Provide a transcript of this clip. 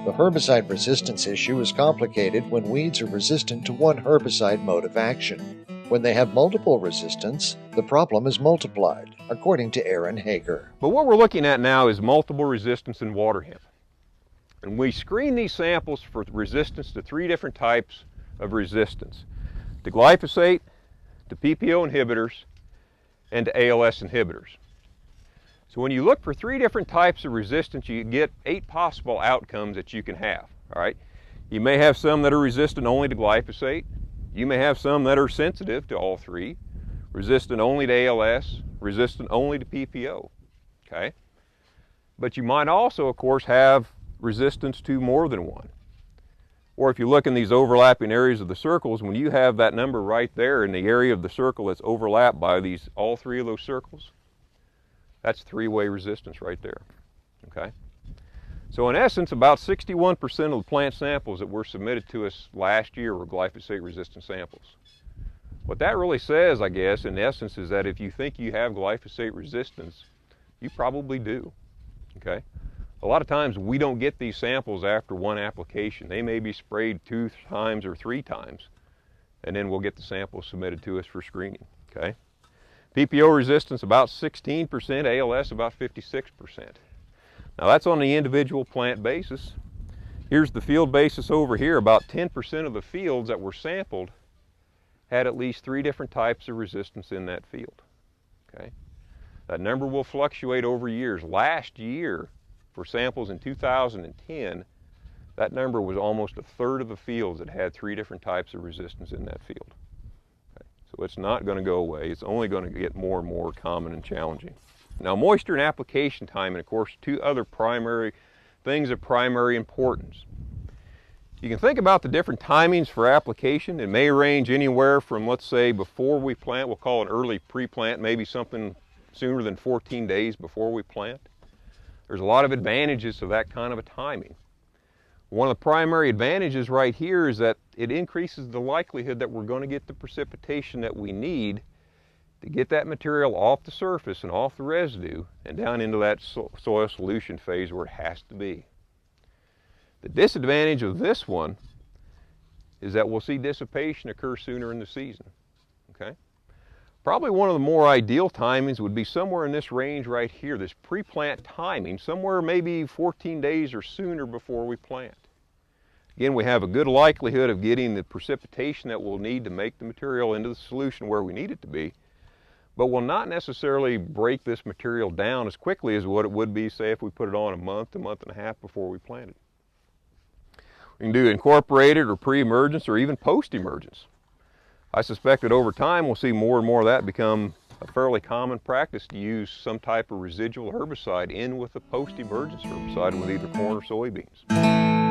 The herbicide resistance issue is complicated when weeds are resistant to one herbicide mode of action. When they have multiple resistance, the problem is multiplied, according to Hager. But what we're looking at now is multiple resistance in water hemp. And we screen these samples for resistance to 3 different types of resistance: to glyphosate, to PPO inhibitors, and to ALS inhibitors. So when you look for 3 different types of resistance, you get 8 possible outcomes that you can have. All right? You may have some that are resistant only to glyphosate. You may have some that are sensitive to all 3, resistant only to ALS, resistant only to PPO. Okay? But you might also, of course, have resistance to more than one. Or if you look in these overlapping areas of the circles, when you have that number right there in the area of the circle that's overlapped by all 3 of those circles, that's 3-way resistance right there. Okay? So in essence, about 61% of the plant samples that were submitted to us last year were glyphosate-resistant samples. What that really says, I guess, in essence, is that if you think you have glyphosate resistance, you probably do. Okay? A lot of times we don't get these samples after one application. They may be sprayed 2 times or 3 times, and then we'll get the samples submitted to us for screening. Okay? PPO resistance about 16%, ALS about 56%. Now that's on the individual plant basis. Here's the field basis over here. About 10% of the fields that were sampled had at least 3 different types of resistance in that field. Okay? That number will fluctuate over years. Last year, for samples in 2010, that number was almost 1/3 of the fields that had 3 different types of resistance in that field. Okay? So it's not going to go away. It's only going to get more and more common and challenging. Now, moisture and application time, and of course 2 other primary things of primary importance. You can think about the different timings for application. It may range anywhere from, let's say, before we plant, we'll call it early pre-plant, maybe something sooner than 14 days before we plant. There's a lot of advantages to that kind of a timing. One of the primary advantages right here is that it increases the likelihood that we're going to get the precipitation that we need to get that material off the surface and off the residue and down into that soil solution phase where it has to be. The disadvantage of this one is that we'll see dissipation occur sooner in the season. Okay? Probably one of the more ideal timings would be somewhere in this range right here, this pre-plant timing, somewhere maybe 14 days or sooner before we plant. Again, we have a good likelihood of getting the precipitation that we'll need to make the material into the solution where we need it to be, but will not necessarily break this material down as quickly as what it would be, say, if we put it on a month and a half before we planted. We can do incorporated or pre-emergence or even post-emergence. I suspect that over time we'll see more and more of that become a fairly common practice to use some type of residual herbicide in with a post-emergence herbicide with either corn or soybeans.